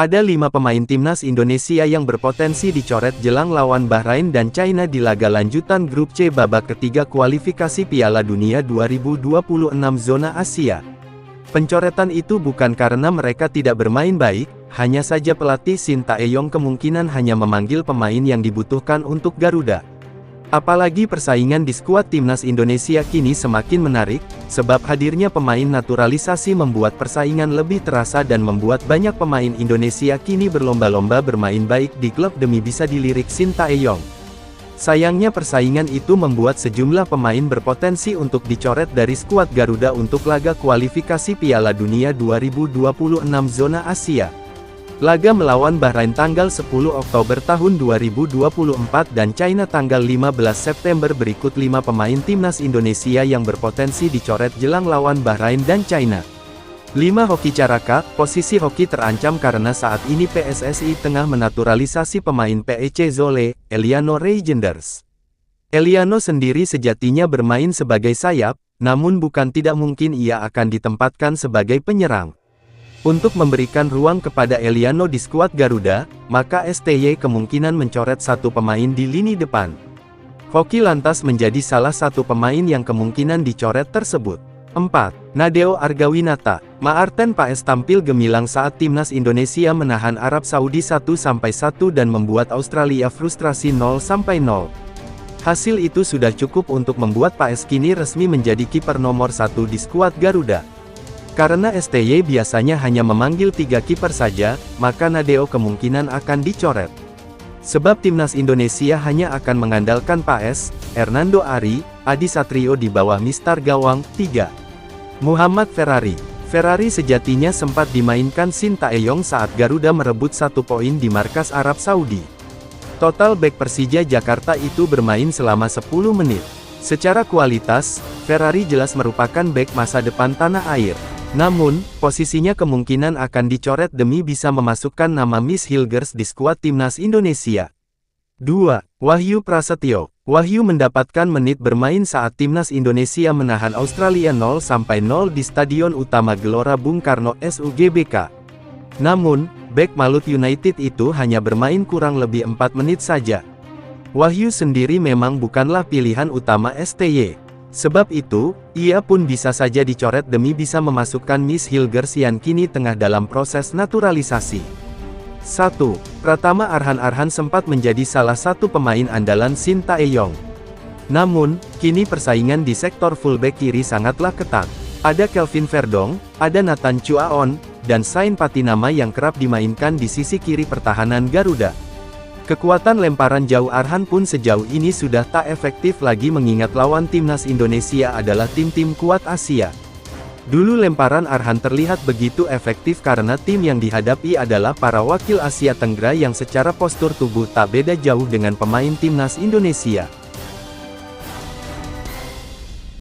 Ada 5 pemain timnas Indonesia yang berpotensi dicoret jelang lawan Bahrain dan China di laga lanjutan Grup C babak ketiga kualifikasi Piala Dunia 2026 zona Asia. Pencoretan itu bukan karena mereka tidak bermain baik, hanya saja pelatih Shin Tae-yong kemungkinan hanya memanggil pemain yang dibutuhkan untuk Garuda. Apalagi persaingan di skuad timnas Indonesia kini semakin menarik, sebab hadirnya pemain naturalisasi membuat persaingan lebih terasa dan membuat banyak pemain Indonesia kini berlomba-lomba bermain baik di klub demi bisa dilirik Shin Tae-yong. Sayangnya persaingan itu membuat sejumlah pemain berpotensi untuk dicoret dari skuad Garuda untuk laga kualifikasi Piala Dunia 2026 zona Asia. Laga melawan Bahrain tanggal 10 Oktober tahun 2024 dan China tanggal 15 September berikut 5 pemain timnas Indonesia yang berpotensi dicoret jelang lawan Bahrain dan China. 5 Hoki Caraka, posisi Hoki terancam karena saat ini PSSI tengah menaturalisasi pemain PEC Zole, Eliano Reijenders. Eliano sendiri sejatinya bermain sebagai sayap, namun bukan tidak mungkin ia akan ditempatkan sebagai penyerang. Untuk memberikan ruang kepada Eliano di skuad Garuda, maka STY kemungkinan mencoret satu pemain di lini depan. Hoki lantas menjadi salah satu pemain yang kemungkinan dicoret tersebut. 4. Nadeo Argawinata. Maarten Paes tampil gemilang saat timnas Indonesia menahan Arab Saudi 1-1 dan membuat Australia frustrasi 0-0. Hasil itu sudah cukup untuk membuat Paes kini resmi menjadi kiper nomor 1 di skuad Garuda. Karena STY biasanya hanya memanggil 3 kiper saja, maka Nadeo kemungkinan akan dicoret. Sebab timnas Indonesia hanya akan mengandalkan Paes, Hernando Ari, Adi Satrio di bawah mistar gawang. 3. Muhammad Ferrari. Ferrari sejatinya sempat dimainkan Shin Tae-yong saat Garuda merebut 1 poin di markas Arab Saudi. Total bek Persija Jakarta itu bermain selama 10 menit. Secara kualitas, Ferrari jelas merupakan bek masa depan tanah air. Namun, posisinya kemungkinan akan dicoret demi bisa memasukkan nama Miss Hilgers di skuad timnas Indonesia. 2. Wahyu Prasetyo. Wahyu mendapatkan menit bermain saat timnas Indonesia menahan Australia 0-0 di Stadion Utama Gelora Bung Karno SUGBK. Namun, bek Malut United itu hanya bermain kurang lebih 4 menit saja. Wahyu sendiri memang bukanlah pilihan utama STY. Sebab itu, ia pun bisa saja dicoret demi bisa memasukkan Miss Hilgers yang kini tengah dalam proses naturalisasi. 1. Pratama Arhan sempat menjadi salah satu pemain andalan Shin Tae-yong. Namun, kini persaingan di sektor fullback kiri sangatlah ketat. Ada Kelvin Verdong, ada Nathan Chuaon, dan Sain Patinama yang kerap dimainkan di sisi kiri pertahanan Garuda. Kekuatan lemparan jauh Arhan pun sejauh ini sudah tak efektif lagi mengingat lawan timnas Indonesia adalah tim-tim kuat Asia. Dulu lemparan Arhan terlihat begitu efektif karena tim yang dihadapi adalah para wakil Asia Tenggara yang secara postur tubuh tak beda jauh dengan pemain timnas Indonesia.